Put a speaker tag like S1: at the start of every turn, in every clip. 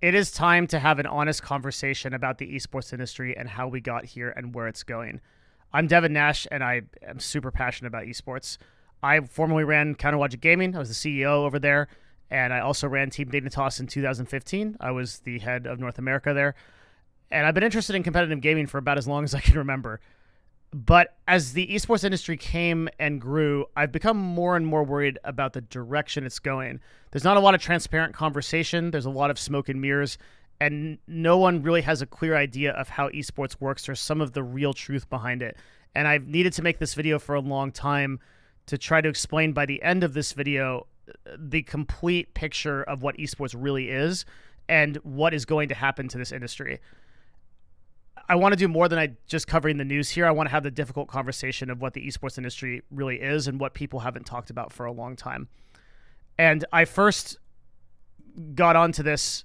S1: It is time to have an honest conversation about the esports industry and how we got here and where it's going. I'm Devin Nash, and I am super passionate about esports. I formerly ran Counterlogic Gaming. I was the CEO over there, and I also ran Team Dignitas in 2015. I was the head of North America there, and I've been interested in competitive gaming for about as long as I can remember. But as the esports industry came and grew, I've become more and more worried about the direction it's going. There's not a lot of transparent conversation. There's a lot of smoke and mirrors, and no one really has a clear idea of how esports works or some of the real truth behind it. And I've needed to make this video for a long time to try to explain by the end of this video the complete picture of what esports really is and what is going to happen to this industry. I want to do more than just covering the news here. I want to have the difficult conversation of what the esports industry really is and what people haven't talked about for a long time. And I first got onto this,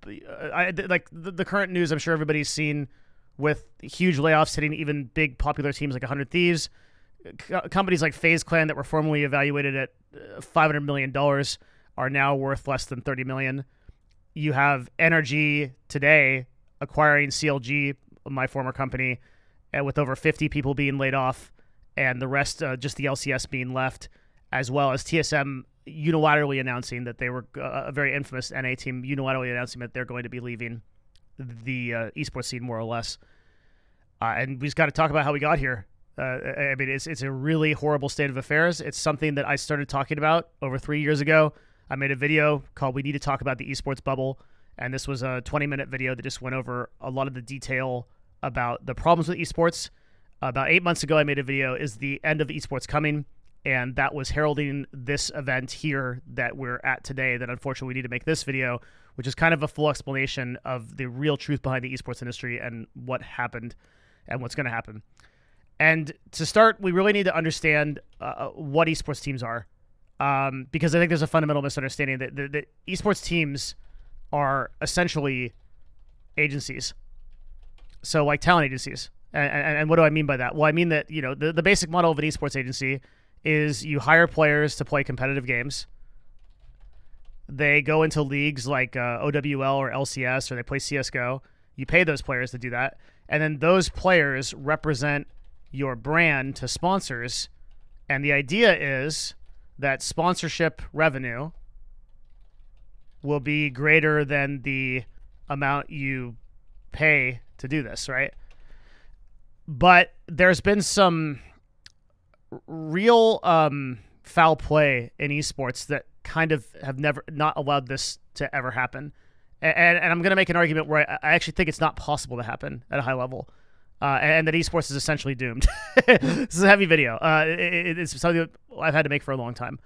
S1: like the current news I'm sure everybody's seen, with huge layoffs hitting even big popular teams like 100 Thieves. Companies like FaZe Clan that were formerly evaluated at $500 million are now worth less than $30 million. You have NRG today acquiring CLG, my former company, with over 50 people being laid off, and the rest just the LCS being left, as well as TSM unilaterally announcing that they were a very infamous NA team, unilaterally announcing that they're going to be leaving the esports scene, more or less. And we just got to talk about how we got here. I mean, it's a really horrible state of affairs. It's something that I started talking about over 3 years ago. I made a video called "We Need to Talk About the Esports Bubble." And this was a 20-minute video that just went over a lot of the detail about the problems with esports. About 8 months ago, I made a video, "Is the end of esports coming?" And that was heralding this event here that we're at today, that unfortunately we need to make this video, which is kind of a full explanation of the real truth behind the esports industry and what happened and what's going to happen. And to start, we really need to understand what esports teams are, because I think there's a fundamental misunderstanding that the esports teams are essentially agencies. So like talent agencies. And what do I mean by that? Well, I mean that, you know, the basic model of an esports agency is you hire players to play competitive games. They go into leagues like OWL or LCS, or they play CSGO. You pay those players to do that. And then those players represent your brand to sponsors. And the idea is that sponsorship revenue will be greater than the amount you pay to do this, right? But there's been some real foul play in esports that kind of have never not allowed this to ever happen. And I'm going to make an argument where I actually think it's not possible to happen at a high level, and that esports is essentially doomed. This is a heavy video. It's something that I've had to make for a long time.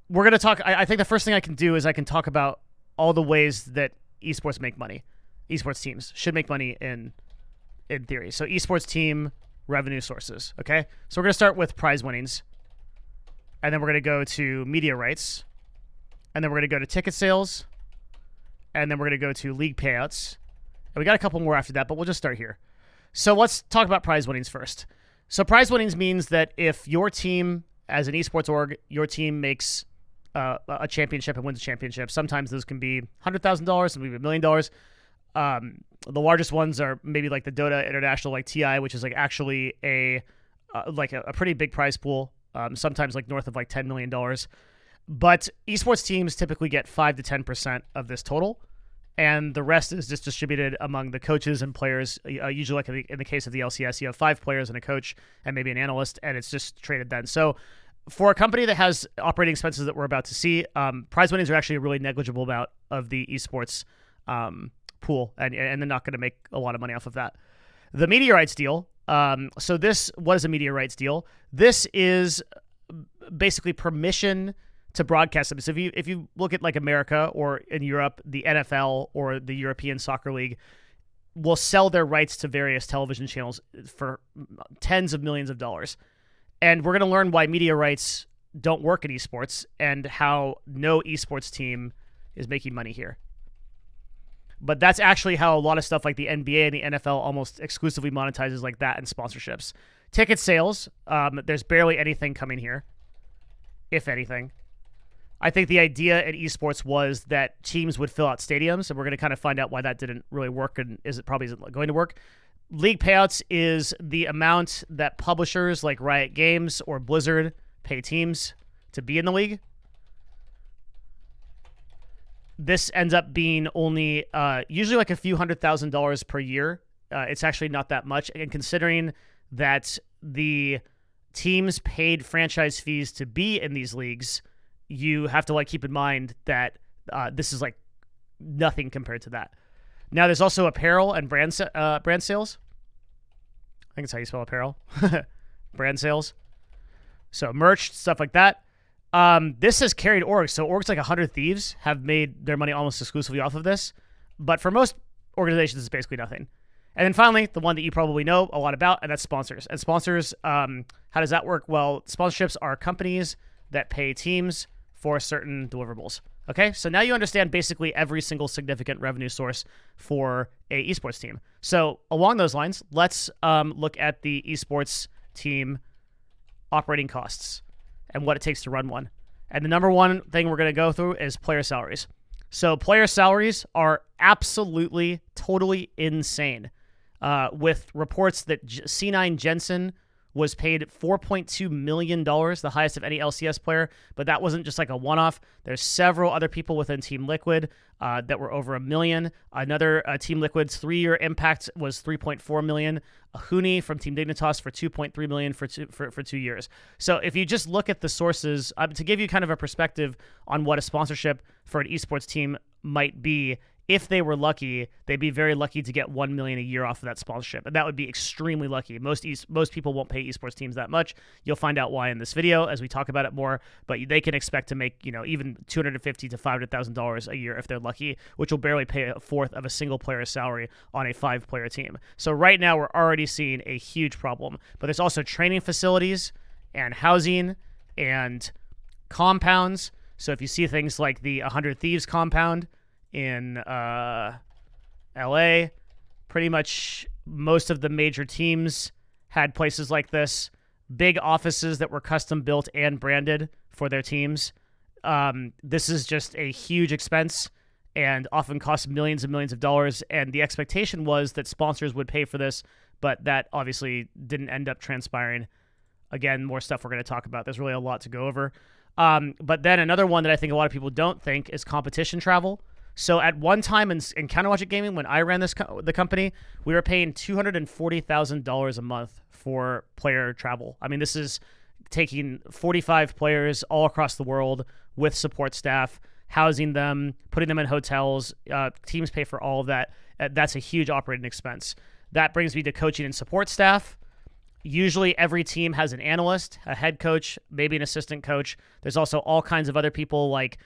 S1: We're going to talk. I think the first thing I can do is I can talk about all the ways that esports make money. Esports teams should make money in theory. So esports team revenue sources. Okay. So we're going to start with prize winnings, and then we're going to go to media rights, and then we're going to go to ticket sales, and then we're going to go to league payouts. And we got a couple more after that, but we'll just start here. So let's talk about prize winnings first. So prize winnings means that if your team, as an esports org, your team makes a championship and wins a championship. Sometimes those can be $100,000, some maybe $1 million. The largest ones are maybe like the Dota International, like TI, which is like actually a pretty big prize pool. Sometimes like north of like $10 million. But esports teams typically get 5 to 10% of this total, and the rest is just distributed among the coaches and players. Usually, like in the case of the LCS, you have 5 players and a coach and maybe an analyst, and it's just traded then. So for a company that has operating expenses that we're about to see, prize winnings are actually a really negligible amount of the esports pool, and they're not going to make a lot of money off of that. The media rights deal. So what is a media rights deal? This is basically permission to broadcast them. So if you look at like America or in Europe, the NFL or the European Soccer League will sell their rights to various television channels for tens of millions of dollars. And we're going to learn why media rights don't work in esports and how no esports team is making money here. But that's actually how a lot of stuff like the NBA and the NFL almost exclusively monetizes like that and sponsorships. Ticket sales, there's barely anything coming here, if anything. I think the idea in esports was that teams would fill out stadiums, and we're going to kind of find out why that didn't really work and probably isn't going to work. League payouts is the amount that publishers like Riot Games or Blizzard pay teams to be in the league. This ends up being only usually like a few $100,000 per year. It's actually not that much. And considering that the teams paid franchise fees to be in these leagues, you have to like keep in mind that this is like nothing compared to that. Now, there's also apparel and brand sales. I think that's how you spell apparel. Brand sales. So merch, stuff like that. This has carried orgs. So orgs like 100 Thieves have made their money almost exclusively off of this. But for most organizations, it's basically nothing. And then finally, the one that you probably know a lot about, and that's sponsors. And sponsors, how does that work? Well, sponsorships are companies that pay teams for certain deliverables. Okay, so now you understand basically every single significant revenue source for a esports team. So along those lines, let's look at the esports team operating costs and what it takes to run one. And the number one thing we're going to go through is player salaries. So player salaries are absolutely, totally insane. With reports that C9 Jensen was paid $4.2 million, the highest of any LCS player, but that wasn't just like a one-off. There's several other people within Team Liquid that were over $1 million. Another Team Liquid's 3-year impact was $3.4 million. A Huni from Team Dignitas for $2.3 million for 2 years. So if you just look at the sources, to give you kind of a perspective on what a sponsorship for an esports team might be, if they were lucky, they'd be very lucky to get $1 million a year off of that sponsorship, and that would be extremely lucky. Most people won't pay esports teams that much. You'll find out why in this video as we talk about it more. But they can expect to make even $250,000 to $500,000 a year if they're lucky, which will barely pay a fourth of a single player's salary on a 5-player team. So right now we're already seeing a huge problem. But there's also training facilities and housing and compounds. So if you see things like the 100 Thieves compound in LA, pretty much most of the major teams had places like this, big offices that were custom built and branded for their teams. This is just a huge expense and often costs millions and millions of dollars. And the expectation was that sponsors would pay for this, but that obviously didn't end up transpiring. Again, more stuff we're going to talk about. There's really a lot to go over. But then another one that I think a lot of people don't think is competition travel. So at one time in Counterwatch Gaming, when I ran the company, we were paying $240,000 a month for player travel. I mean, this is taking 45 players all across the world with support staff, housing them, putting them in hotels. Teams pay for all of that. That's a huge operating expense. That brings me to coaching and support staff. Usually every team has an analyst, a head coach, maybe an assistant coach. There's also all kinds of other people like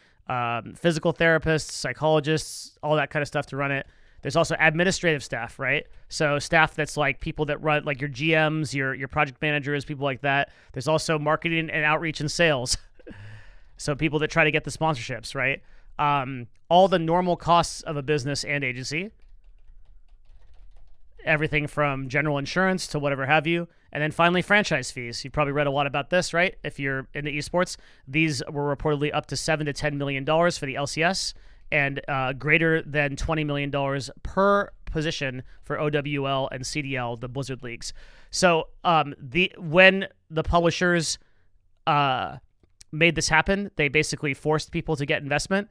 S1: physical therapists, psychologists, all that kind of stuff to run it. There's also administrative staff, right? So staff that's like people that run, like your GMs, your project managers, people like that. There's also marketing and outreach and sales. So people that try to get the sponsorships, right? All the normal costs of a business and agency. Everything from general insurance to whatever have you. And then finally, franchise fees. You probably read a lot about this, right? If you're into esports, these were reportedly up to $7 to $10 million for the LCS and greater than $20 million per position for OWL and CDL, the Blizzard leagues. So when the publishers made this happen, they basically forced people to get investment.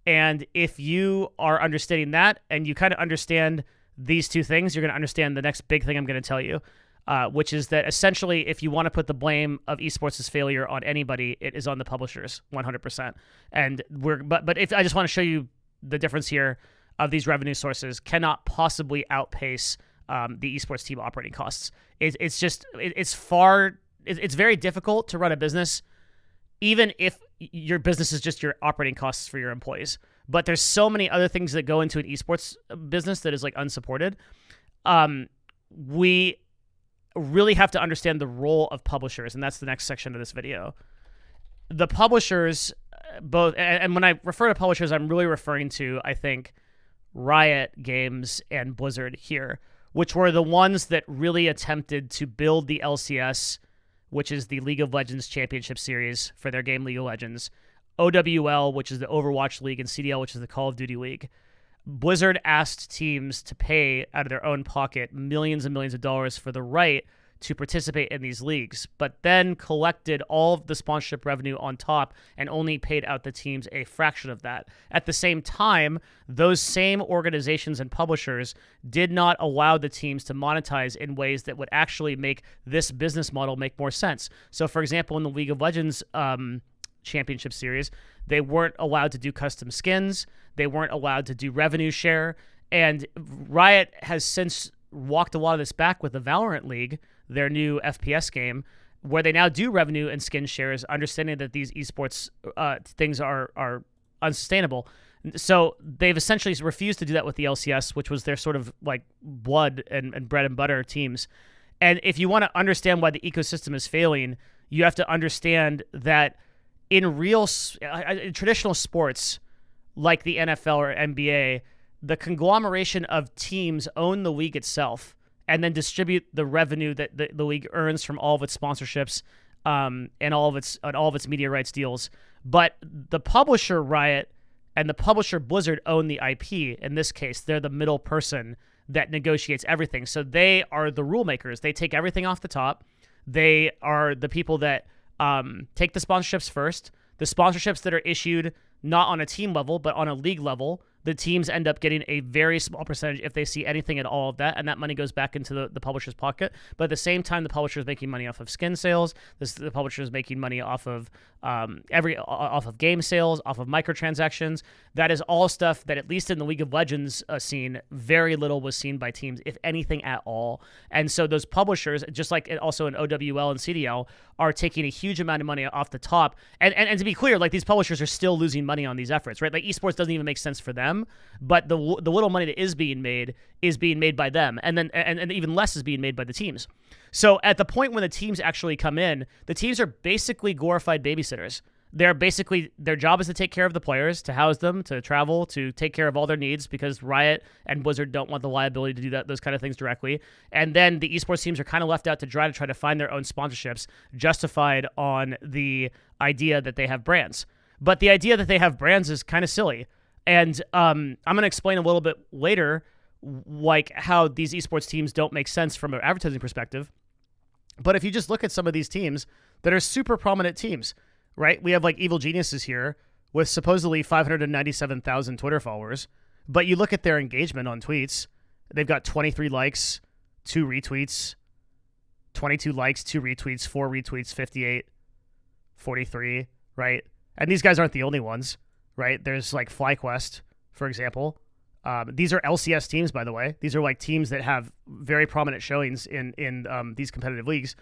S1: And if you are understanding that and you kind of understand these two things, you're going to understand the next big thing I'm going to tell you, which is that essentially if you want to put the blame of esports' failure on anybody, it is on the publishers 100%. And but if I just want to show you the difference here of these revenue sources cannot possibly outpace the esports team operating costs. It's very difficult to run a business, even if your business is just your operating costs for your employees. But there's so many other things that go into an esports business that is like unsupported. We really have to understand the role of publishers, and that's the next section of this video. The publishers, both, and when I refer to publishers, I'm really referring to, I think, Riot Games and Blizzard here, which were the ones that really attempted to build the LCS, which is the League of Legends Championship Series for their game League of Legends, OWL, which is the Overwatch League, and CDL, which is the Call of Duty League, Blizzard asked teams to pay out of their own pocket millions and millions of dollars for the right to participate in these leagues, but then collected all of the sponsorship revenue on top and only paid out the teams a fraction of that. At the same time, those same organizations and publishers did not allow the teams to monetize in ways that would actually make this business model make more sense. So, for example, in the League of Legends Championship Series, they weren't allowed to do custom skins. They weren't allowed to do revenue share. And Riot has since walked a lot of this back with the Valorant League, their new FPS game, where they now do revenue and skin shares, understanding that these esports things are unsustainable. So they've essentially refused to do that with the LCS, which was their sort of like blood and bread and butter teams. And if you want to understand why the ecosystem is failing, you have to understand that in in traditional sports like the NFL or NBA, the conglomeration of teams own the league itself and then distribute the revenue that the league earns from all of its sponsorships and all of its media rights deals. But the publisher Riot and the publisher Blizzard own the IP. In this case, they're the middle person that negotiates everything. So they are the rule makers. They take everything off the top. They are the people that take the sponsorships first. The sponsorships that are issued not on a team level, but on a league level, the teams end up getting a very small percentage if they see anything at all of that, and that money goes back into the publisher's pocket. But at the same time, the publisher is making money off of skin sales. The publisher is making money off of off of game sales, off of microtransactions. That is all stuff that, at least in the League of Legends scene, very little was seen by teams, if anything at all. And so those publishers, just like also in OWL and CDL, are taking a huge amount of money off the top. And to be clear, like, these publishers are still losing money on these efforts, right? Like, esports doesn't even make sense for them, but the little money that is being made by them, and then and even less is being made by the teams. So at the point when the teams actually come in, the teams are basically glorified babysitters. They're basically, their job is to take care of the players, to house them, to travel, to take care of all their needs, because Riot and Blizzard don't want the liability to do those kind of things directly. And then the esports teams are kind of left out to try to find their own sponsorships, justified on the idea that they have brands. But the idea that they have brands is kind of silly. And I'm going to explain a little bit later, like, how these esports teams don't make sense from an advertising perspective. But if you just look at some of these teams that are super prominent teams, right? We have like Evil Geniuses here with supposedly 597,000 Twitter followers. But you look at their engagement on tweets, they've got 23 likes, 2 retweets, 22 likes, 2 retweets, 4 retweets, 58, 43, right? And these guys aren't the only ones, right? There's like FlyQuest, for example. These are LCS teams, by the way. These are like teams that have very prominent showings in these competitive leagues.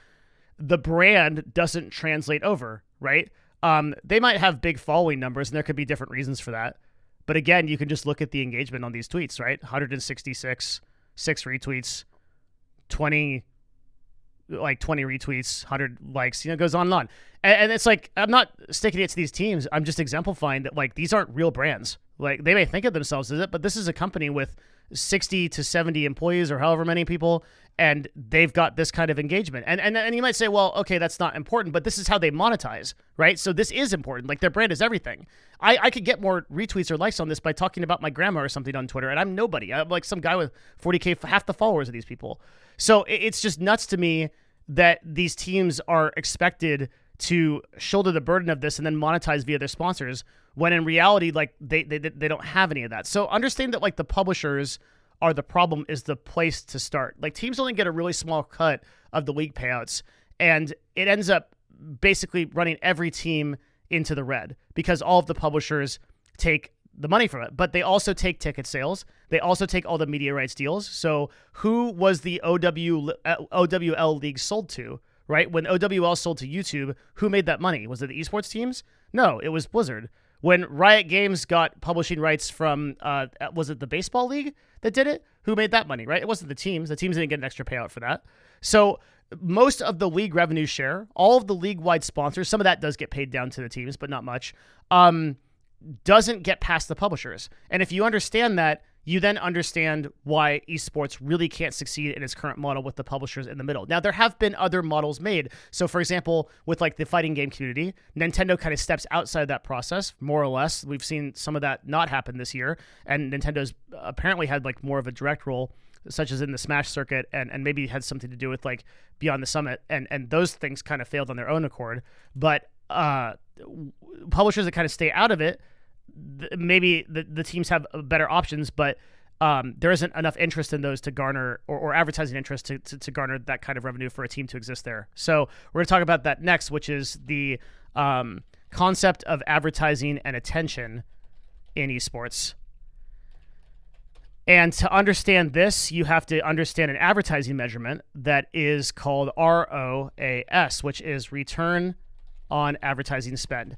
S1: The brand doesn't translate over, right? They might have big following numbers, and there could be different reasons for that. But again, you can just look at the engagement on these tweets, right? 166, 6 retweets, 20 retweets, 100 likes, it goes on and on. And it's like, I'm not sticking it to these teams. I'm just exemplifying that, like, these aren't real brands. Like, they may think of themselves as it, but this is a company with 60 to 70 employees or however many people, and they've got this kind of engagement. And you might say, well, okay, that's not important, but this is how they monetize, right? So this is important. Like, their brand is everything. I could get more retweets or likes on this by talking about my grandma or something on Twitter, and I'm nobody. I'm like some guy with 40K, half the followers of these people. So it's just nuts to me that these teams are expected to shoulder the burden of this and then monetize via their sponsors, when in reality, like, they don't have any of that. So understand that, like, the publishers are the problem, is the place to start. Like, teams only get a really small cut of the league payouts, and it ends up basically running every team into the red because all of the publishers take the money from it. But they also take ticket sales. They also take all the media rights deals. So who was the OWL league sold to, right? When OWL sold to YouTube, who made that money? Was it the esports teams? No, it was Blizzard. When Riot Games got publishing rights from, was it the baseball league that did it? Who made that money, right? It wasn't the teams. The teams didn't get an extra payout for that. So most of the league revenue share, all of the league-wide sponsors, some of that does get paid down to the teams, but not much, doesn't get past the publishers. And if you understand that, you then understand why esports really can't succeed in its current model with the publishers in the middle. Now, there have been other models made. So, for example, with like the fighting game community, Nintendo kind of steps outside that process, more or less. We've seen some of that not happen this year, and Nintendo's apparently had like more of a direct role, such as in the Smash circuit, and maybe had something to do with like Beyond the Summit, and those things kind of failed on their own accord. But publishers that kind of stay out of it, maybe the teams have better options, but there isn't enough interest in those to garner, or advertising interest to garner that kind of revenue for a team to exist there. So we're going to talk about that next, which is the concept of advertising and attention in esports. And to understand this, you have to understand an advertising measurement that is called ROAS, which is return on advertising spend.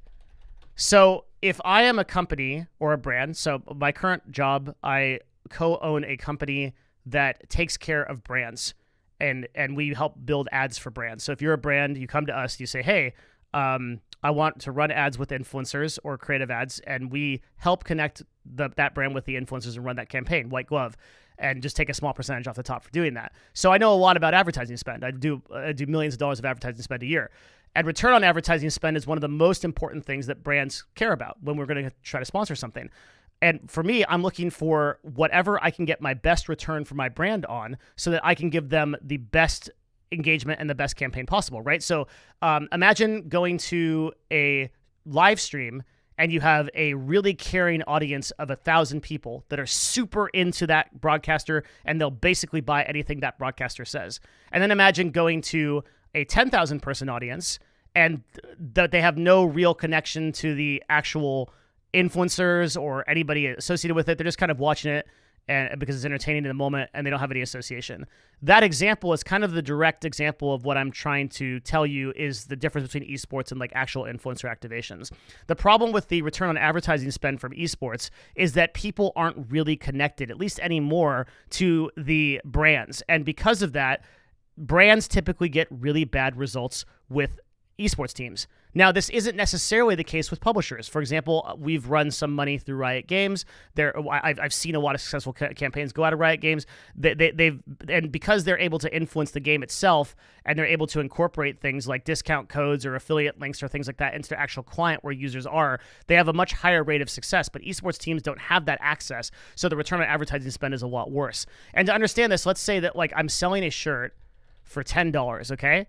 S1: So if I am a company or a brand, so my current job, I co-own a company that takes care of brands, and we help build ads for brands. So if you're a brand, you come to us, you say, hey, I want to run ads with influencers or creative ads, and we help connect that brand with the influencers and run that campaign, white glove, and just take a small percentage off the top for doing that. So I know a lot about advertising spend. I do millions of dollars of advertising spend a year. And return on advertising spend is one of the most important things that brands care about when we're going to try to sponsor something. And for me, I'm looking for whatever I can get my best return for my brand on, so that I can give them the best engagement and the best campaign possible, right? So imagine going to a live stream and you have a really caring audience of 1,000 people that are super into that broadcaster, and they'll basically buy anything that broadcaster says. And then imagine going to a 10,000 person audience, and that they have no real connection to the actual influencers or anybody associated with it. They're just kind of watching it and because it's entertaining in the moment, and they don't have any association. That example is kind of the direct example of what I'm trying to tell you is the difference between esports and like actual influencer activations. The problem with the return on advertising spend from esports is that people aren't really connected, at least anymore, to the brands. And because of that, brands typically get really bad results with esports teams. Now, this isn't necessarily the case with publishers. For example, we've run some money through Riot Games. I've seen a lot of successful campaigns go out of Riot Games. And because they're able to influence the game itself, and they're able to incorporate things like discount codes or affiliate links or things like that into the actual client where users are, they have a much higher rate of success. But esports teams don't have that access, so the return on advertising spend is a lot worse. And to understand this, let's say that like I'm selling a shirt for $10, okay?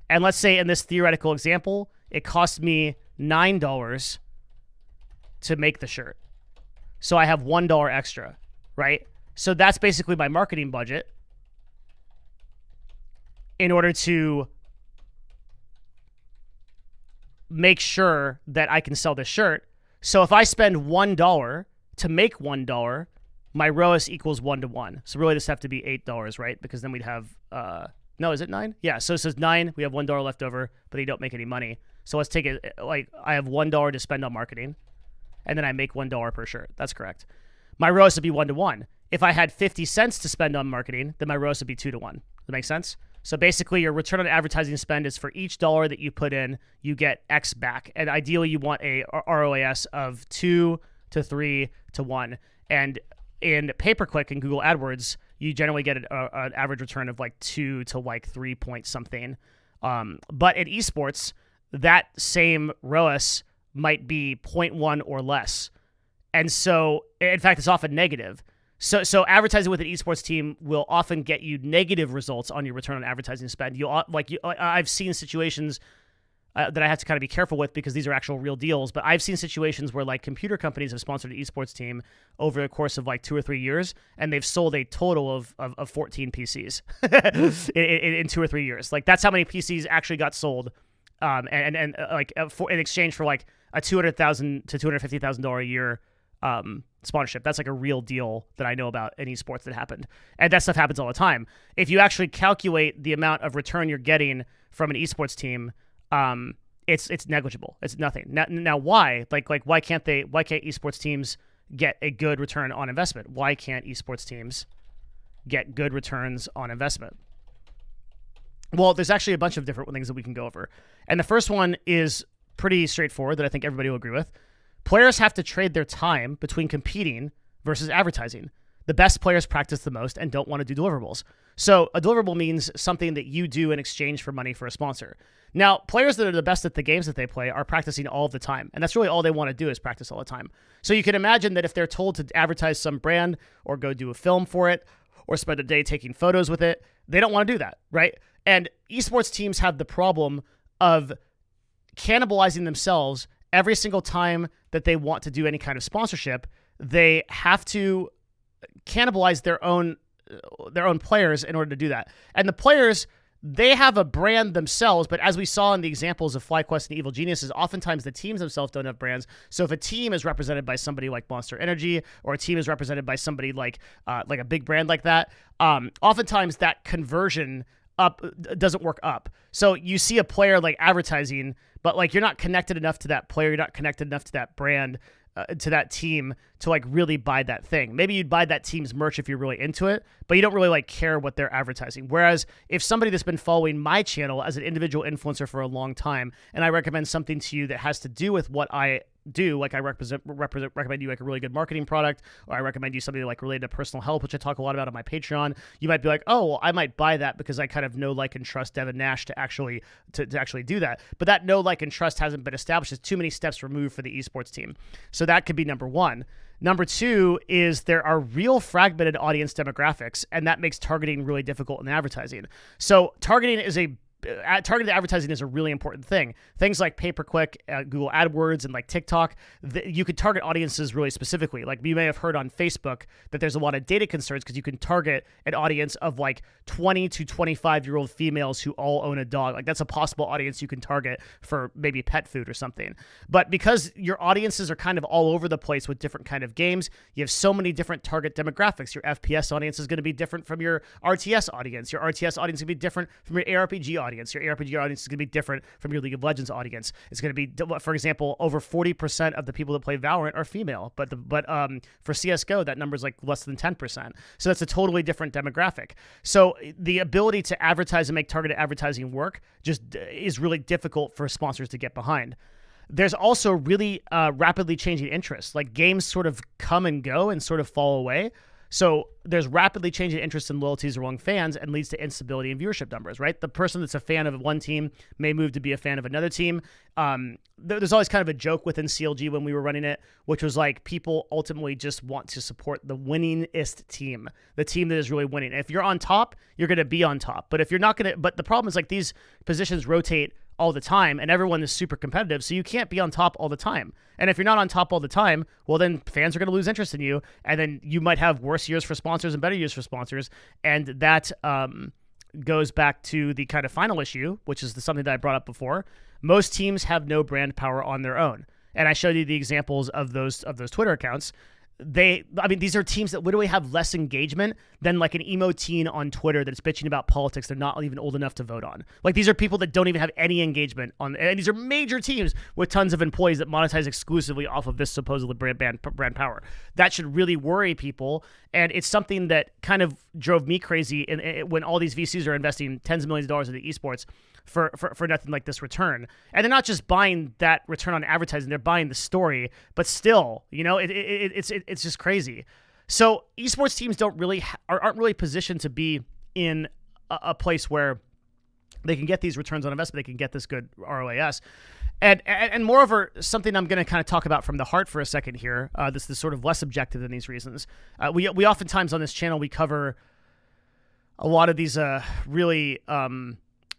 S1: And let's say in this theoretical example, it cost me $9 to make the shirt. So I have $1 extra, right? So that's basically my marketing budget in order to make sure that I can sell this shirt. So if I spend $1 to make $1, my ROAS equals 1 to 1. So really this have to be $8, right? Because then we'd have... no, is it 9? Yeah, so it says 9. We have $1 left over, but you don't make any money. So let's take it, like, I have $1 to spend on marketing, and then I make $1 per shirt. That's correct. My ROAS would be 1 to 1. If I had 50 cents to spend on marketing, then my ROAS would be 2 to 1. Does that make sense? So basically, your return on advertising spend is for each dollar that you put in, you get X back. And ideally, you want a ROAS of 2 to 3 to 1. And in pay-per-click in Google AdWords, you generally get an average return of like 2 to like 3 point something. But in esports, that same ROAS might be 0.1 or less. And so, in fact, it's often negative. So advertising with an esports team will often get you negative results on your return on advertising spend. I've seen situations that I have to kind of be careful with because these are actual real deals. But I've seen situations where like computer companies have sponsored an esports team over the course of like 2 or 3 years, and they've sold a total of 14 PCs in 2 or 3 years. Like that's how many PCs actually got sold, in exchange for like a $200,000 to $250,000 a year sponsorship. That's like a real deal that I know about in esports that happened, and that stuff happens all the time. If you actually calculate the amount of return you're getting from an esports team, it's negligible. It's nothing. Now why? Like why can't esports teams get a good return on investment? Why can't esports teams get good returns on investment? Well, there's actually a bunch of different things that we can go over. And the first one is pretty straightforward that I think everybody will agree with. Players have to trade their time between competing versus advertising. the best players practice the most and don't want to do deliverables. So a deliverable means something that you do in exchange for money for a sponsor. Now, players that are the best at the games that they play are practicing all the time, and that's really all they want to do is practice all the time. So you can imagine that if they're told to advertise some brand or go do a film for it or spend a day taking photos with it, they don't want to do that, right? And esports teams have the problem of cannibalizing themselves every single time that they want to do any kind of sponsorship. They have to cannibalize their own players in order to do that. And the players, they have a brand themselves, but as we saw in the examples of FlyQuest and Evil Geniuses, oftentimes the teams themselves don't have brands. So if a team is represented by somebody like Monster Energy, or a team is represented by somebody like a big brand like that, oftentimes that conversion up doesn't work up. So you see a player like advertising, but like you're not connected enough to that player, you're not connected enough to that brand, to that team to like really buy that thing. Maybe you'd buy that team's merch if you're really into it, but you don't really like care what they're advertising. Whereas if somebody that's been following my channel as an individual influencer for a long time, and I recommend something to you that has to do with what I do, like I recommend you like a really good marketing product, or I recommend you something like related to personal health, which I talk a lot about on my Patreon, you might be like, oh, well, I might buy that because I kind of know, like, and trust Devin Nash to actually do that. But that know, like, and trust hasn't been established. It's too many steps removed for the esports team. So that could be number one. Number two is there are real fragmented audience demographics, and that makes targeting really difficult in advertising. So targeted advertising is a really important thing. Things like pay-per-click, Google AdWords, and like TikTok, you could target audiences really specifically. Like you may have heard on Facebook that there's a lot of data concerns because you can target an audience of like 20 to 25-year-old females who all own a dog. Like that's a possible audience you can target for maybe pet food or something. But because your audiences are kind of all over the place with different kind of games, you have so many different target demographics. Your FPS audience is going to be different from your RTS audience. Your RTS audience is going to be different from your ARPG audience. Your ARPG audience is going to be different from your League of Legends audience. It's going to be, for example, over 40% of the people that play Valorant are female, but for CS:GO that number is like less than 10%. So that's a totally different demographic. So the ability to advertise and make targeted advertising work just is really difficult for sponsors to get behind. There's also really rapidly changing interests. Like games sort of come and go and sort of fall away. So there's rapidly changing interest and loyalties among fans and leads to instability in viewership numbers, right? The person that's a fan of one team may move to be a fan of another team. There's always kind of a joke within CLG when we were running it, which was like people ultimately just want to support the winningest team, the team that is really winning. If you're on top, you're going to be on top. But if you're not going to, but the problem is like these positions rotate all the time and everyone is super competitive, so you can't be on top all the time. And if you're not on top all the time, well then fans are going to lose interest in you, and then you might have worse years for sponsors and better years for sponsors, and that goes back to the kind of final issue, which is something that I brought up before. Most teams have no brand power on their own, and I showed you the examples of those Twitter accounts. These are teams that literally have less engagement than like an emo teen on Twitter that's bitching about politics they're not even old enough to vote on. Like these are people that don't even have any engagement on, and these are major teams with tons of employees that monetize exclusively off of this supposedly brand power. That should really worry people, and it's something that kind of drove me crazy when all these VCs are investing tens of millions of dollars into esports for nothing like this return. And they're not just buying that return on advertising, they're buying the story, but still, you know, it's just crazy. So esports teams aren't really positioned to be in a place where they can get these returns on investment, they can get this good ROAS. And moreover, something I'm going to kind of talk about from the heart for a second here, this is sort of less objective than these reasons. We oftentimes on this channel, we cover a lot of these really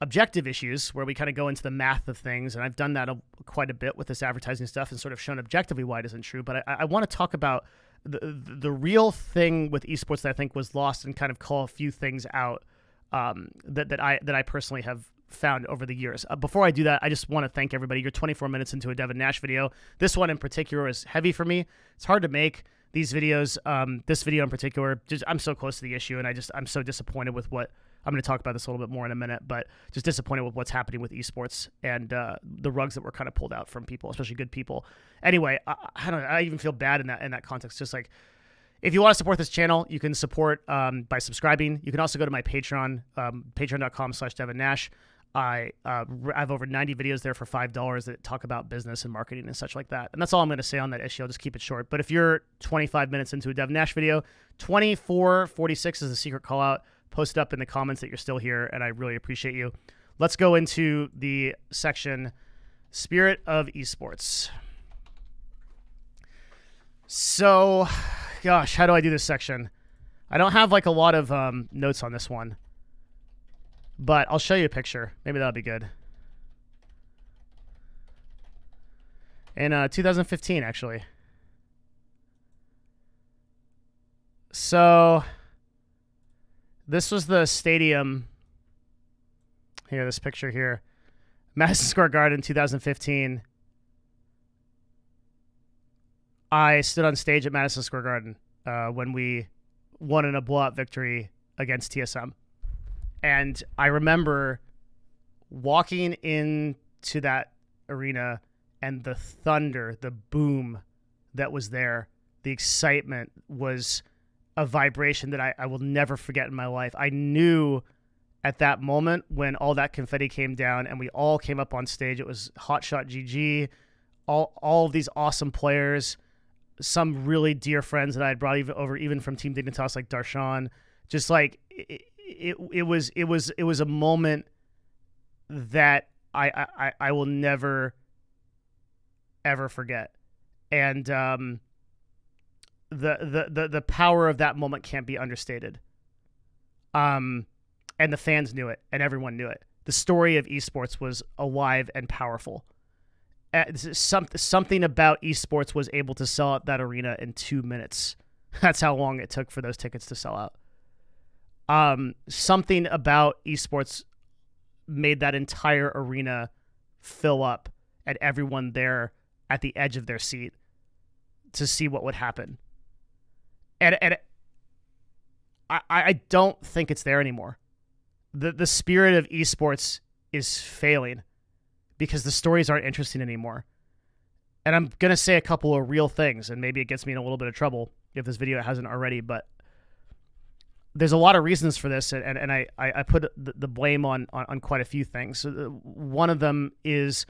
S1: objective issues where we kind of go into the math of things, and I've done that quite a bit with this advertising stuff and sort of shown objectively why it isn't true. But I want to talk about the real thing with esports that I think was lost and kind of call a few things out that I personally have found over the years. Before I do that, I just want to thank everybody. You're 24 minutes into a Devin Nash video. This one in particular is heavy for me. It's hard to make these videos. This video in particular, just I'm so close to the issue, and I'm so disappointed with what I'm going to talk about this a little bit more in a minute, but just disappointed with what's happening with esports and the rugs that were kind of pulled out from people, especially good people. Anyway, I don't know. I even feel bad in that context. Just like, if you want to support this channel, you can support by subscribing. You can also go to my Patreon, patreon.com/Devin Nash. I have over 90 videos there for $5 that talk about business and marketing and such like that. And that's all I'm going to say on that issue. I'll just keep it short. But if you're 25 minutes into a Devin Nash video, 24:46 is the secret call out. Post it up in the comments that you're still here, and I really appreciate you. Let's go into the section Spirit of Esports. So, gosh, how do I do this section? I don't have like a lot of notes on this one, but I'll show you a picture. Maybe that'll be good. In 2015, actually. So, this was the stadium. Here, this picture here. Madison Square Garden, 2015. I stood on stage at Madison Square Garden when we won in a blowout victory against TSM. And I remember walking into that arena and the thunder, the boom that was there, the excitement was a vibration that I will never forget in my life. I knew at that moment when all that confetti came down and we all came up on stage, it was Hotshot GG, all of these awesome players, some really dear friends that I had brought over even from Team Dignitas like Darshan. Just like it was a moment that I will never ever forget. And the power of that moment can't be understated. And the fans knew it, and everyone knew it. The story of esports was alive and powerful. Something about esports was able to sell out that arena in 2 minutes. That's how long it took for those tickets to sell out. Something about esports made that entire arena fill up and everyone there at the edge of their seat to see what would happen. And I don't think it's there anymore. The spirit of esports is failing because the stories aren't interesting anymore. And I'm going to say a couple of real things, and maybe it gets me in a little bit of trouble if this video hasn't already, but there's a lot of reasons for this, and I put the blame on quite a few things. One of them is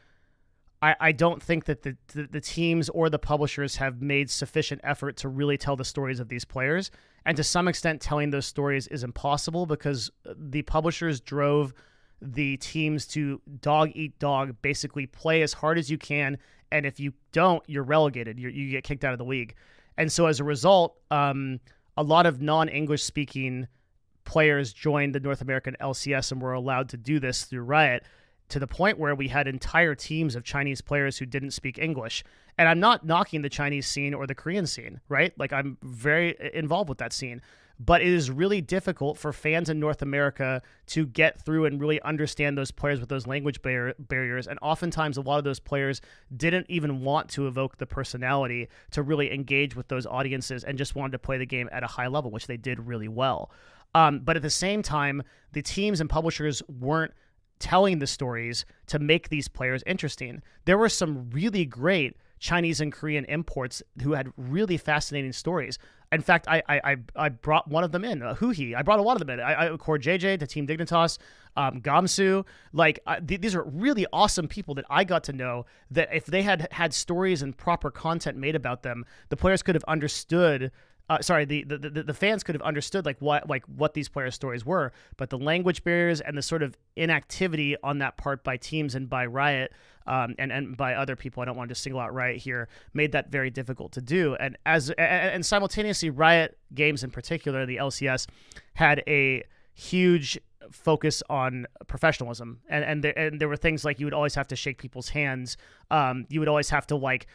S1: I don't think that the teams or the publishers have made sufficient effort to really tell the stories of these players. And to some extent, telling those stories is impossible because the publishers drove the teams to dog eat dog, basically play as hard as you can. And if you don't, you're relegated. You get kicked out of the league. And so as a result, a lot of non-English speaking players joined the North American LCS and were allowed to do this through Riot, to the point where we had entire teams of Chinese players who didn't speak English. And I'm not knocking the Chinese scene or the Korean scene, right? Like, I'm very involved with that scene. But it is really difficult for fans in North America to get through and really understand those players with those language barriers. And oftentimes, a lot of those players didn't even want to evoke the personality to really engage with those audiences and just wanted to play the game at a high level, which they did really well. But at the same time, the teams and publishers weren't telling the stories to make these players interesting. There were some really great Chinese and Korean imports who had really fascinating stories. In fact, I brought one of them in, Huhi. I brought a lot of them in. I Core JJ to Team Dignitas, Gamsu. Like, these are really awesome people that I got to know, that if they had had stories and proper content made about them, the players could have understood. The fans could have understood what these players' stories were, but the language barriers and the sort of inactivity on that part by teams and by Riot, and by other people, I don't want to single out Riot here, made that very difficult to do. And simultaneously, Riot Games in particular, the LCS, had a huge focus on professionalism, and there were things like you would always have to shake people's hands, you would always have to like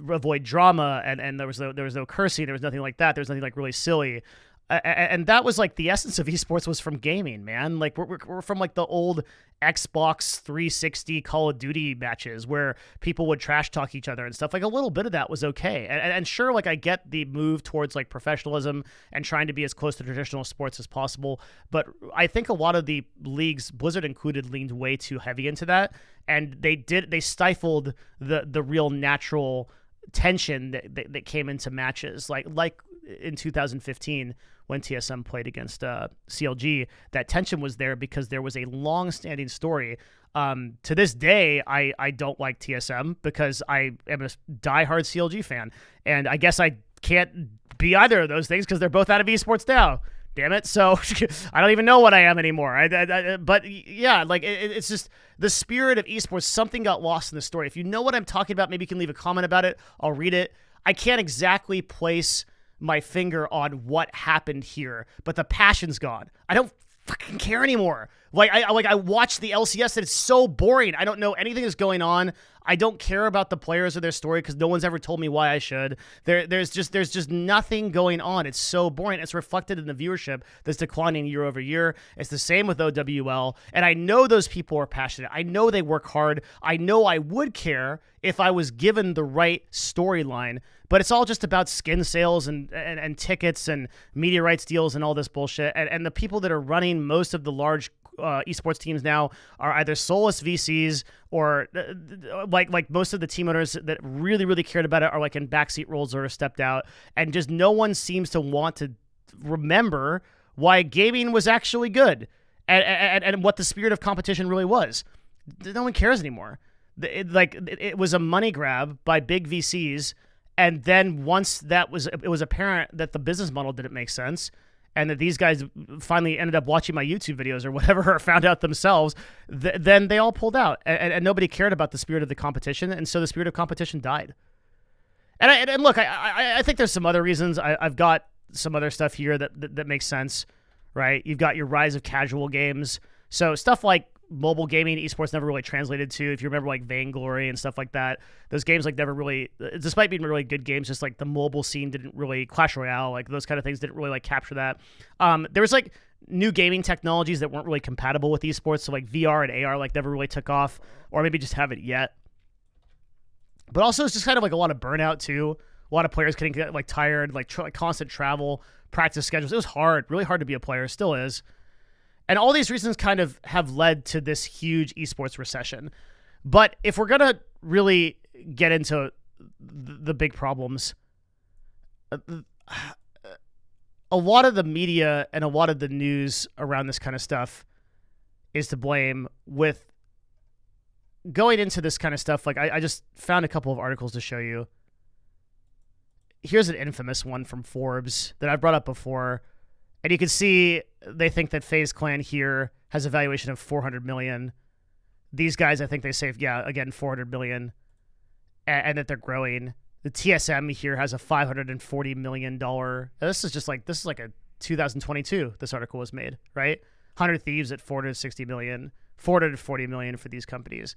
S1: avoid drama, and there was no cursing, there was nothing like that, there was nothing like really silly, and that was like the essence of esports was from gaming, man. Like we're from like the old Xbox 360 Call of Duty matches where people would trash talk each other and stuff. Like a little bit of that was okay, and sure, like I get the move towards like professionalism and trying to be as close to traditional sports as possible, but I think a lot of the leagues, Blizzard included, leaned way too heavy into that, and they stifled the real natural tension that came into matches, like in 2015 when TSM played against CLG. That tension was there because there was a long-standing story. To this day, I don't like TSM because I am a diehard CLG fan, and I guess I can't be either of those things because they're both out of esports now. Damn it. So I don't even know what I am anymore. But yeah, like it's just the spirit of esports. Something got lost in the story. If you know what I'm talking about, maybe you can leave a comment about it. I'll read it. I can't exactly place my finger on what happened here, but the passion's gone. I don't fucking care anymore. I watched the LCS and it's so boring. I don't know anything that's going on. I don't care about the players or their story because no one's ever told me why I should. There's just nothing going on. It's so boring. It's reflected in the viewership that's declining year over year. It's the same with OWL. And I know those people are passionate. I know they work hard. I know I would care if I was given the right storyline. But it's all just about skin sales and tickets and media rights deals and all this bullshit. And the people that are running most of the large esports teams now are either soulless VCs or like most of the team owners that really cared about it are like in backseat roles or stepped out. And just no one seems to want to remember why gaming was actually good and what the spirit of competition really was. No one cares anymore. It was a money grab by big VCs. And then once it was apparent that the business model didn't make sense and that these guys finally ended up watching my YouTube videos or whatever or found out themselves, then they all pulled out and nobody cared about the spirit of the competition. And so the spirit of competition died. And look, I think there's some other reasons. I've got some other stuff here that makes sense, right? You've got your rise of casual games. So stuff like mobile gaming, esports never really translated to. If you remember like Vainglory and stuff like that, those games like never really, despite being really good games, just like the mobile scene didn't really, Clash Royale, like those kind of things didn't really like capture that. There was like new gaming technologies that weren't really compatible with esports. So like VR and AR like never really took off, or maybe just haven't yet. But also it's just kind of like a lot of burnout too. A lot of players getting like tired, like constant travel, practice schedules. It was hard, really hard to be a player, still is. And all these reasons kind of have led to this huge esports recession. But if we're going to really get into the big problems, a lot of the media and a lot of the news around this kind of stuff is to blame. With going into this kind of stuff, like I just found a couple of articles to show you. Here's an infamous one from Forbes that I've brought up before. And you can see they think that FaZe Clan here has a valuation of $400 million. These guys, I think they say, yeah, again, $400 million, and that they're growing. The TSM here has a $540 million. This is like a 2022. This article was made, right? 100 Thieves at $460 million, $440 million for these companies.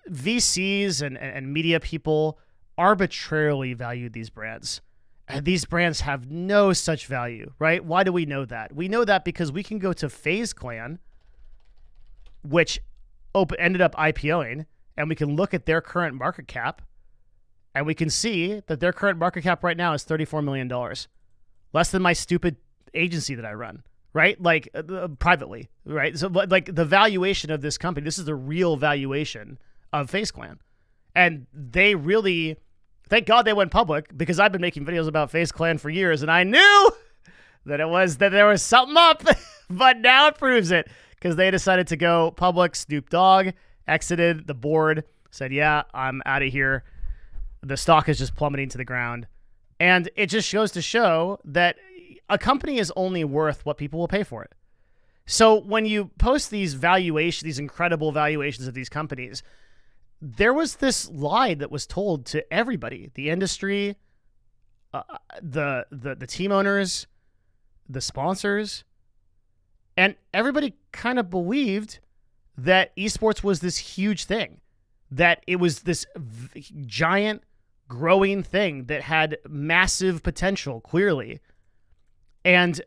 S1: VCs and media people arbitrarily value these brands. And these brands have no such value, right? Why do we know that? We know that because we can go to FaZe Clan, which ended up IPOing, and we can look at their current market cap, and we can see that their current market cap right now is $34 million. Less than my stupid agency that I run, right? Like privately, right? So like the valuation of this company, this is the real valuation of FaZe Clan. And they really... Thank God they went public, because I've been making videos about FaZe Clan for years, and I knew that there was something up, but now it proves it, because they decided to go public. Snoop Dogg exited the board, said, yeah, I'm out of here. The stock is just plummeting to the ground. And it just goes to show that a company is only worth what people will pay for it. So when you post these valuations, these incredible valuations of these companies, there was this lie that was told to everybody, the industry, the team owners, the sponsors, and everybody kind of believed that esports was this huge thing, that it was this giant growing thing that had massive potential, clearly, and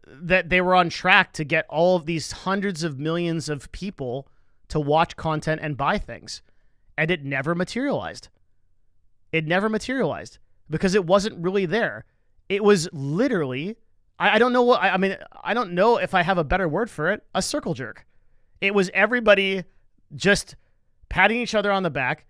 S1: that they were on track to get all of these hundreds of millions of people to watch content and buy things. And it never materialized. It never materialized because it wasn't really there. It was literally, I don't know what, I mean, I don't know if I have a better word for it, a circle jerk. It was everybody just patting each other on the back,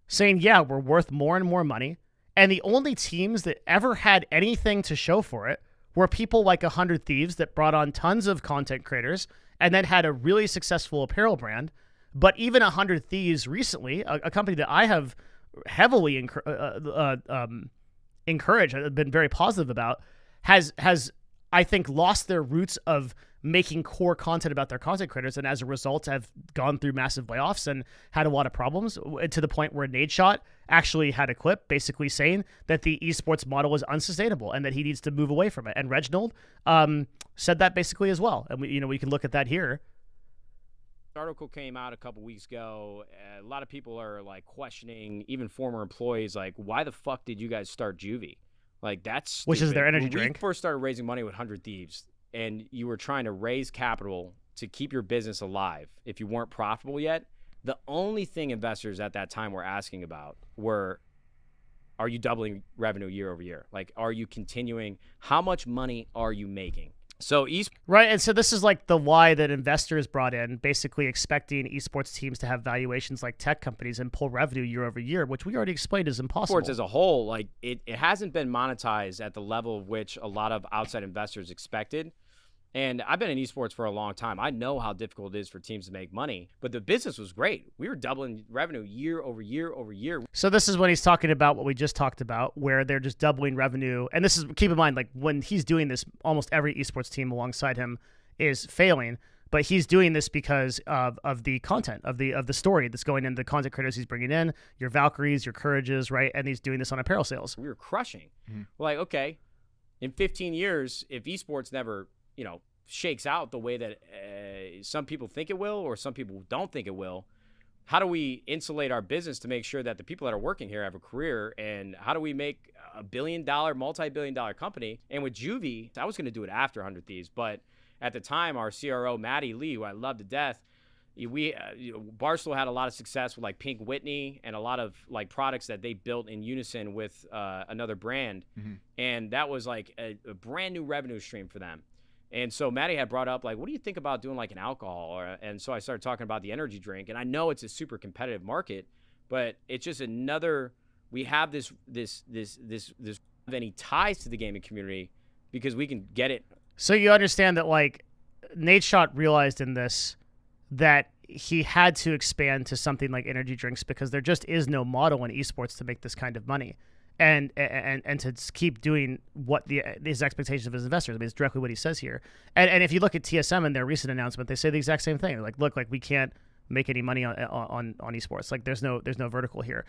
S1: saying, yeah, we're worth more and more money. And the only teams that ever had anything to show for it were people like 100 Thieves that brought on tons of content creators and then had a really successful apparel brand. But even 100 Thieves recently, a company that I have heavily encouraged, I've been very positive about, has I think lost their roots of making core content about their content creators, and as a result have gone through massive layoffs and had a lot of problems, to the point where Nadeshot actually had a clip basically saying that the esports model is unsustainable and that he needs to move away from it. And Reginald said that basically as well. And we can look at that here.
S2: Article came out a couple weeks ago. A lot of people are like questioning, even former employees, like, why the fuck did you guys start Juvie? Like, that's stupid.
S1: Which is their energy
S2: when
S1: drink.
S2: we first started raising money with 100 Thieves, and you were trying to raise capital to keep your business alive if you weren't profitable yet, the only thing investors at that time were asking about were, are you doubling revenue year over year? Like, are you continuing? How much money are you making? So
S1: right, and so this is like the why that investors brought in, basically expecting esports teams to have valuations like tech companies and pull revenue year over year, which we already explained is impossible.
S2: Sports as a whole, like it hasn't been monetized at the level of which a lot of outside investors expected. And I've been in esports for a long time. I know how difficult it is for teams to make money, but the business was great. We were doubling revenue year over year over year.
S1: So this is when he's talking about what we just talked about, where they're just doubling revenue. And this is, keep in mind, like when he's doing this, almost every esports team alongside him is failing, but he's doing this because of the content, of the story that's going in, the content creators he's bringing in, your Valkyries, your Courages, right? And he's doing this on apparel sales.
S2: We were crushing. We're like, okay, in 15 years, if esports never shakes out the way that some people think it will or some people don't think it will, how do we insulate our business to make sure that the people that are working here have a career? And how do we make a billion-dollar, multi-billion-dollar company? And with Juvie, I was going to do it after 100 Thieves, but at the time, our CRO, Maddie Lee, who I love to death, Barstool had a lot of success with like Pink Whitney and a lot of like products that they built in unison with another brand. And that was like a brand new revenue stream for them. And so Maddie had brought up, like, what do you think about doing like an alcohol? And so I started talking about the energy drink. And I know it's a super competitive market, but it's just another, we have this any ties to the gaming community because we can get it.
S1: So you understand that like Nadeshot realized in this that he had to expand to something like energy drinks because there just is no model in esports to make this kind of money. And to keep doing what his expectations of his investors. I mean, it's directly what he says here. And if you look at TSM in their recent announcement, they say the exact same thing. They're like, look, like we can't make any money on esports. Like there's no vertical here.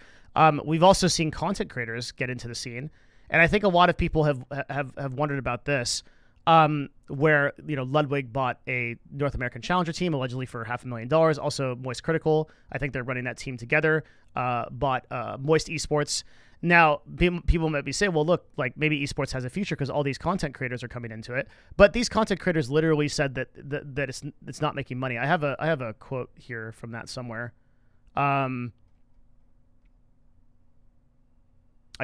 S1: We've also seen content creators get into the scene, and I think a lot of people have wondered about this. Where Ludwig bought a North American Challenger team allegedly for $500,000. Also, Moist Critical, I think they're running that team together. Bought Moist Esports. Now, people might be saying, well, look, like maybe esports has a future because all these content creators are coming into it. But these content creators literally said that it's not making money. I have a quote here from that somewhere. I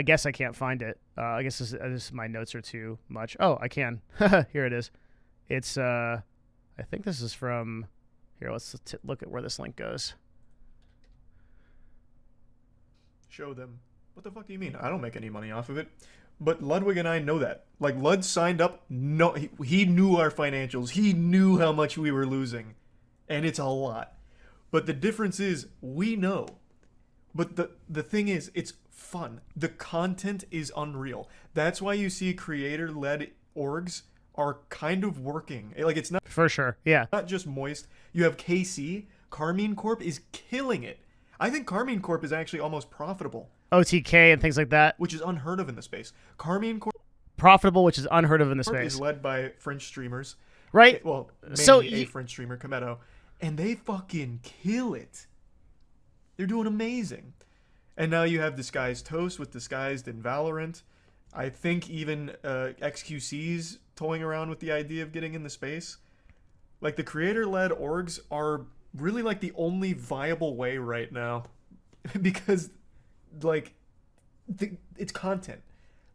S1: guess I can't find it. I guess this my notes are too much. Oh, I can. Here it is. It's I think this is from here. Let's look at where this link goes.
S3: Show them. What the fuck do you mean? I don't make any money off of it. But Ludwig and I know that. Like, Lud signed up. No, he knew our financials. He knew how much we were losing. And it's a lot. But the difference is, we know. But the thing is, it's fun. The content is unreal. That's why you see creator-led orgs are kind of working. Like, it's not...
S1: For sure, yeah.
S3: Not just Moist. You have KC. Carmine Corp is killing it. I think Carmine Corp is actually almost profitable.
S1: OTK and things like that.
S3: Which is unheard of in the space. Carmine Corp...
S1: Profitable, which is unheard of in the space.
S3: Is led by French streamers.
S1: Right?
S3: Well, mainly a French streamer, Kometo. And they fucking kill it. They're doing amazing. And now you have Disguised Toast with Disguised in Valorant. I think even XQC's toying around with the idea of getting in the space. Like, the creator-led orgs are really like the only viable way right now. Because, like, it's content.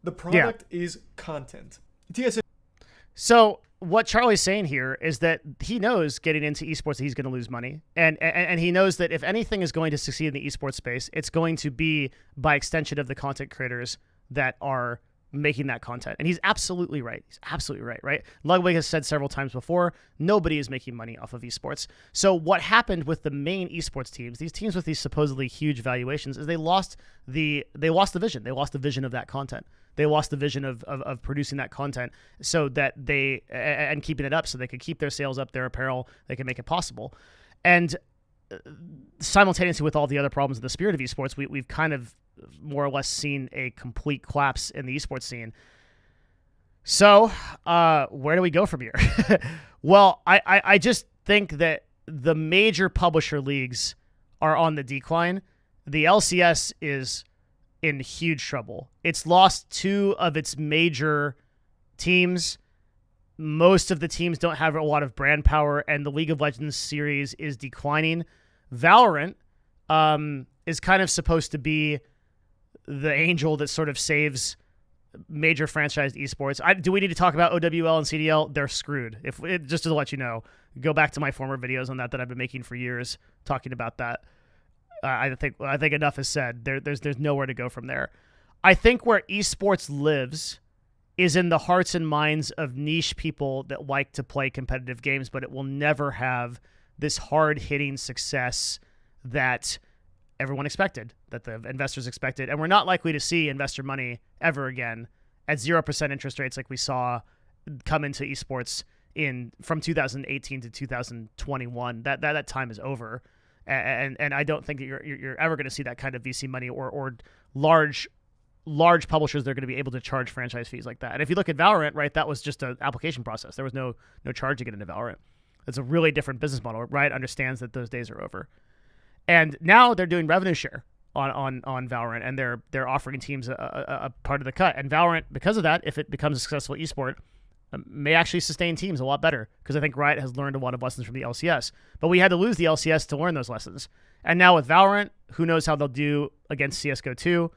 S3: The product is content. TSM.
S1: So what Charlie's saying here is that he knows getting into esports that he's going to lose money, and he knows that if anything is going to succeed in the esports space, it's going to be by extension of the content creators that are making that content. And he's absolutely right. He's absolutely right, right? Ludwig has said several times before, nobody is making money off of esports. So what happened with the main esports teams, these teams with these supposedly huge valuations, is they lost the vision. They lost the vision of that content. They lost the vision of producing that content so that and keeping it up so they could keep their sales up, their apparel, they could make it possible. And simultaneously with all the other problems in the spirit of esports, we've kind of more or less seen a complete collapse in the esports scene. So where do we go from here? Well, I just think that the major publisher leagues are on the decline. The LCS is in huge trouble. It's lost 2 of its major teams. Most of the teams don't have a lot of brand power, and the League of Legends series is declining. Valorant is kind of supposed to be the angel that sort of saves major franchised esports. Do we need to talk about OWL and CDL? They're screwed. Just to let you know, go back to my former videos on that I've been making for years talking about that. I think enough is said. There's nowhere to go from there. I think where esports lives is in the hearts and minds of niche people that like to play competitive games, but it will never have this hard-hitting success that everyone expected, that the investors expected. And we're not likely to see investor money ever again at 0% interest rates like we saw come into esports from 2018 to 2021. That time is over. And I don't think that you're ever going to see that kind of VC money or large publishers that are going to be able to charge franchise fees like that. And if you look at Valorant, right, that was just an application process. There was no charge to get into Valorant. It's a really different business model. Riot understands that those days are over. And now they're doing revenue share on Valorant, and they're offering teams a part of the cut. And Valorant, because of that, if it becomes a successful esport, may actually sustain teams a lot better, because I think Riot has learned a lot of lessons from the LCS. But we had to lose the LCS to learn those lessons. And now with Valorant, who knows how they'll do against CSGO 2.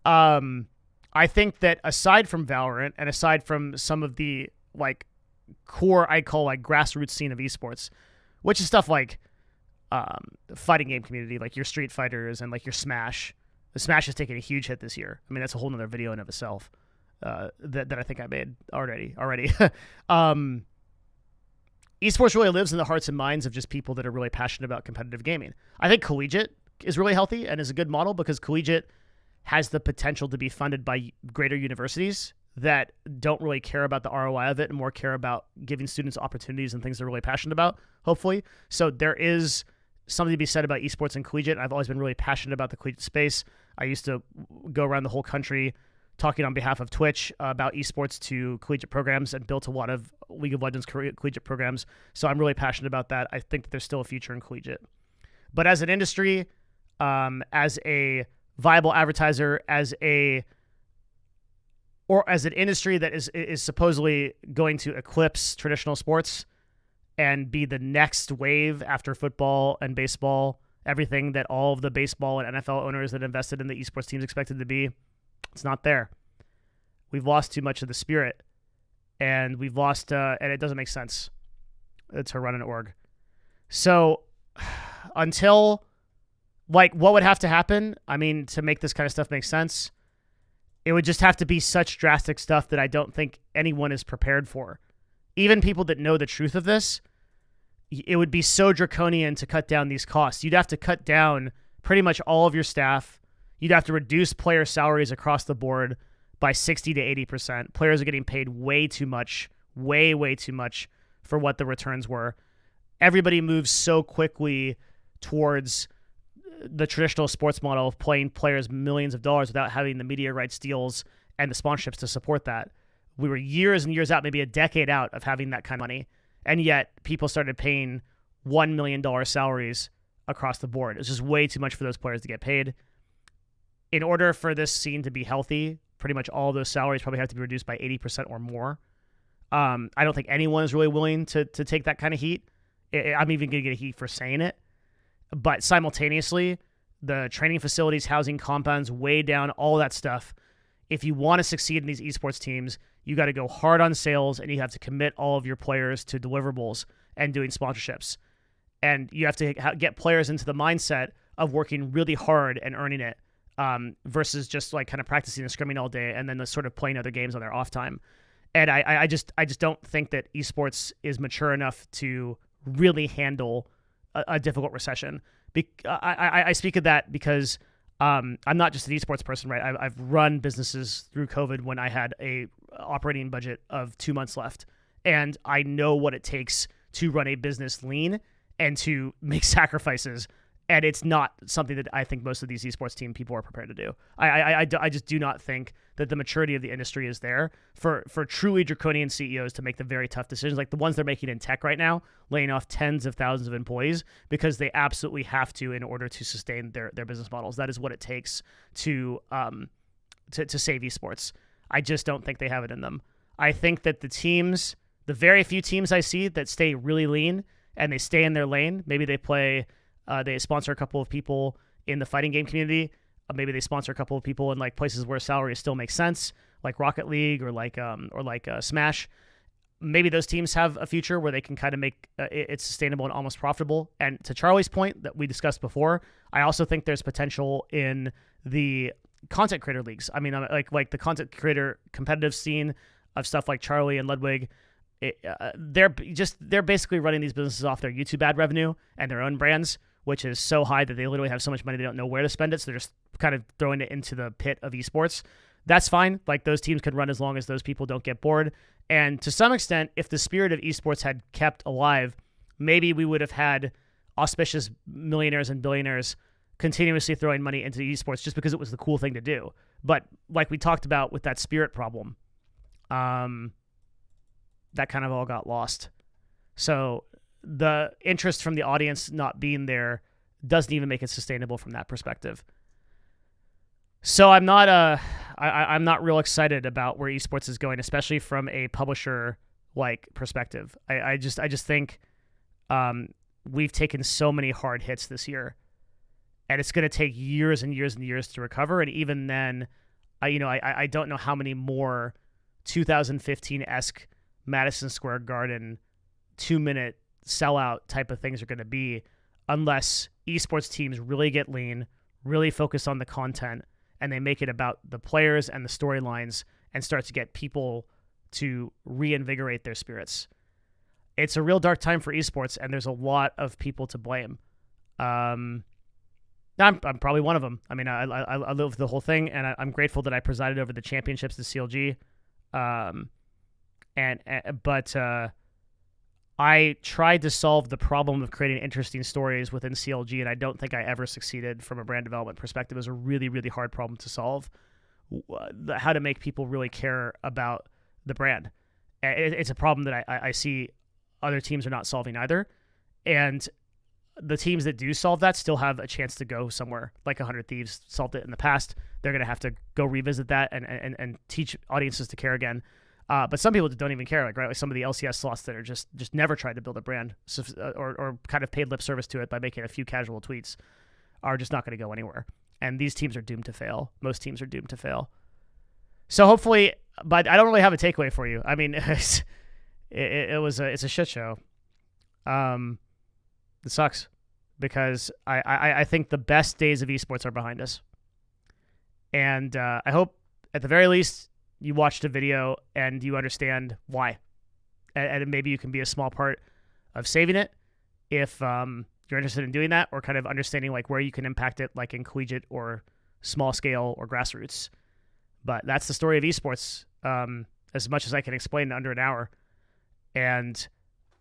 S1: I think that aside from Valorant and aside from some of the core, I call grassroots scene of esports, which is stuff like the fighting game community, like your Street Fighters and your Smash. The Smash has taken a huge hit this year. I mean, that's a whole nother video in of itself that I think I made already. Esports really lives in the hearts and minds of just people that are really passionate about competitive gaming. I think collegiate is really healthy and is a good model, because collegiate has the potential to be funded by greater universities that don't really care about the ROI of it and more care about giving students opportunities and things they're really passionate about, hopefully. So there is something to be said about esports and collegiate. I've always been really passionate about the collegiate space. I used to go around the whole country talking on behalf of Twitch about esports to collegiate programs, and built a lot of League of Legends collegiate programs. So I'm really passionate about that. I think that there's still a future in collegiate. But as an industry, as a viable advertiser, as an industry that is supposedly going to eclipse traditional sports and be the next wave after football and baseball, everything that all of the baseball and NFL owners that invested in the esports teams expected to be, it's not there. We've lost too much of the spirit, and we've lost, and it doesn't make sense to run an org. So until, what would have to happen? I mean, to make this kind of stuff make sense, it would just have to be such drastic stuff that I don't think anyone is prepared for. Even people that know the truth of this, it would be so draconian to cut down these costs. You'd have to cut down pretty much all of your staff. You'd have to reduce player salaries across the board by 60 to 80%. Players are getting paid way too much, way too much for what the returns were. Everybody moves so quickly towards the traditional sports model of playing players millions of dollars without having the media rights deals and the sponsorships to support that. We were years and years out, maybe a decade out of having that kind of money, and yet people started paying $1 million salaries across the board. It's just way too much for those players to get paid. In order for this scene to be healthy, pretty much all of those salaries probably have to be reduced by 80% or more. I don't think anyone is really willing to take that kind of heat. I'm even going to get heat for saying it. But simultaneously, the training facilities, housing, compounds, way down, all that stuff if you want to succeed in these esports teams, you got to go hard on sales and you have to commit all of your players to deliverables and doing sponsorships. And you have to get players into the mindset of working really hard and earning it versus just like kind of practicing and scrimming all day and then sort of playing other games on their off time. And I just don't think that esports is mature enough to really handle a difficult recession. I speak of that because I'm not just an esports person, right? I've run businesses through COVID when I had a operating budget of 2 months left, and I know what it takes to run a business lean and to make sacrifices. And it's not something that I think most of these esports team people are prepared to do. I just do not think that the maturity of the industry is there for truly draconian CEOs to make the very tough decisions, like the ones they're making in tech right now, laying off tens of thousands of employees because they absolutely have to in order to sustain their business models. That is what it takes to save esports. I just don't think they have it in them. I think that the very few teams I see that stay really lean and they stay in their lane, maybe they play. They sponsor a couple of people in the fighting game community. Maybe they sponsor a couple of people in like places where salary still makes sense, like Rocket League or like Smash. Maybe those teams have a future where they can kind of make it sustainable and almost profitable. And to Charlie's point that we discussed before, I also think there's potential in the content creator leagues. I mean, like the content creator competitive scene of stuff like Charlie and Ludwig. They're basically running these businesses off their YouTube ad revenue and their own brands, which is so high that they literally have so much money they don't know where to spend it, so they're just kind of throwing it into the pit of esports. That's fine. Like, those teams could run as long as those people don't get bored. And to some extent, if the spirit of esports had kept alive, maybe we would have had auspicious millionaires and billionaires continuously throwing money into esports just because it was the cool thing to do. But like we talked about with that spirit problem, that kind of all got lost. So the interest from the audience not being there doesn't even make it sustainable from that perspective. So I'm not I'm not real excited about where esports is going, especially from a publisher like perspective. I just think we've taken so many hard hits this year, and it's going to take years and years and years to recover. And even then, I don't know how many more 2015-esque Madison Square Garden 2-minute sellout type of things are going to be unless esports teams really get lean, really focus on the content, and they make it about the players and the storylines and start to get people to reinvigorate their spirits. It's a real dark time for esports, and there's a lot of people to blame. I'm probably one of them. I mean, I live the whole thing, and I'm grateful that I presided over the championships at CLG. But I tried to solve the problem of creating interesting stories within CLG, and I don't think I ever succeeded from a brand development perspective. It was a really, really hard problem to solve, how to make people really care about the brand. It's a problem that I see other teams are not solving either. And the teams that do solve that still have a chance to go somewhere. Like 100 Thieves solved it in the past. They're going to have to go revisit that and teach audiences to care again. But some people don't even care, like some of the LCS slots that are just never tried to build a brand or kind of paid lip service to it by making a few casual tweets are just not going to go anywhere. And these teams are doomed to fail. Most teams are doomed to fail. So hopefully, but I don't really have a takeaway for you. I mean, it's a shit show. It sucks because I think the best days of esports are behind us. And I hope at the very least you watched a video and you understand why. And maybe you can be a small part of saving it if you're interested in doing that, or kind of understanding like where you can impact it, like in collegiate or small scale or grassroots. But that's the story of esports, as much as I can explain in under an hour. And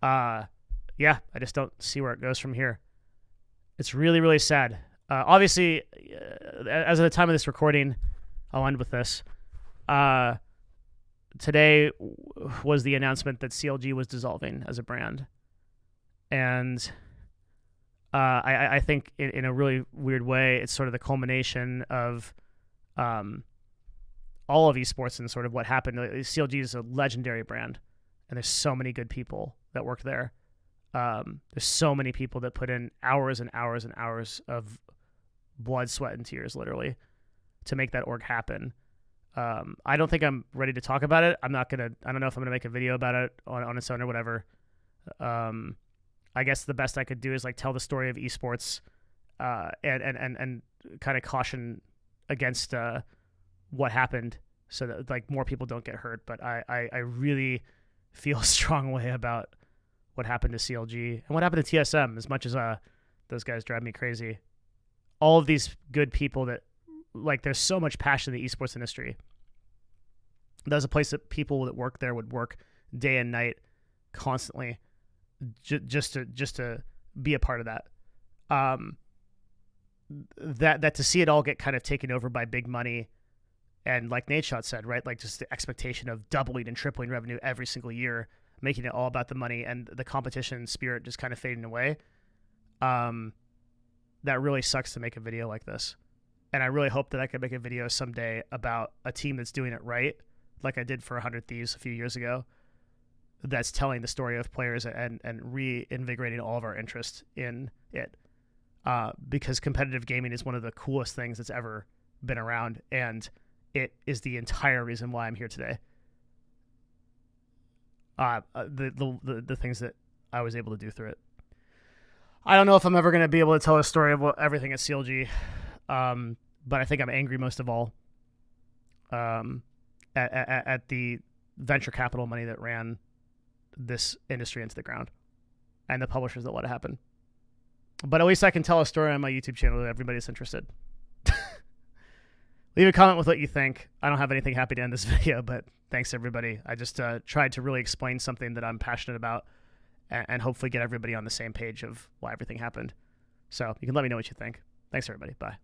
S1: yeah, I just don't see where it goes from here. It's really, really sad. Obviously, as of the time of this recording, I'll end with this. Today was the announcement that CLG was dissolving as a brand. And I think in a really weird way, it's sort of the culmination of all of esports and sort of what happened. CLG is a legendary brand, and there's so many good people that work there. There's so many people that put in hours and hours and hours of blood, sweat, and tears, literally, to make that org happen. I don't think I'm ready to talk about it. I don't know if I'm gonna make a video about it on its own or whatever. I guess the best I could do is like tell the story of esports, and kind of caution against what happened, so that like more people don't get hurt. But I really feel a strong way about what happened to CLG and what happened to TSM. As much as those guys drive me crazy, all of these good people that, like, there's so much passion in the esports industry. There's a place that people that work there would work day and night constantly just to be a part of that. That to see it all get kind of taken over by big money, and like Nadeshot said, right, like just the expectation of doubling and tripling revenue every single year, making it all about the money, and the competition spirit just kind of fading away. That really sucks to make a video like this. And I really hope that I could make a video someday about a team that's doing it right, like I did for 100 Thieves a few years ago, that's telling the story of players and reinvigorating all of our interest in it. Because competitive gaming is one of the coolest things that's ever been around, and it is the entire reason why I'm here today. The things that I was able to do through it. I don't know if I'm ever going to be able to tell a story of everything at CLG, but I think I'm angry most of all at the venture capital money that ran this industry into the ground, and the publishers that let it happen. But at least I can tell a story on my YouTube channel that everybody's interested. Leave a comment with what you think. I don't have anything happy to end this video, but thanks everybody. I just tried to really explain something that I'm passionate about, and hopefully get everybody on the same page of why everything happened. So you can let me know what you think. Thanks everybody. Bye.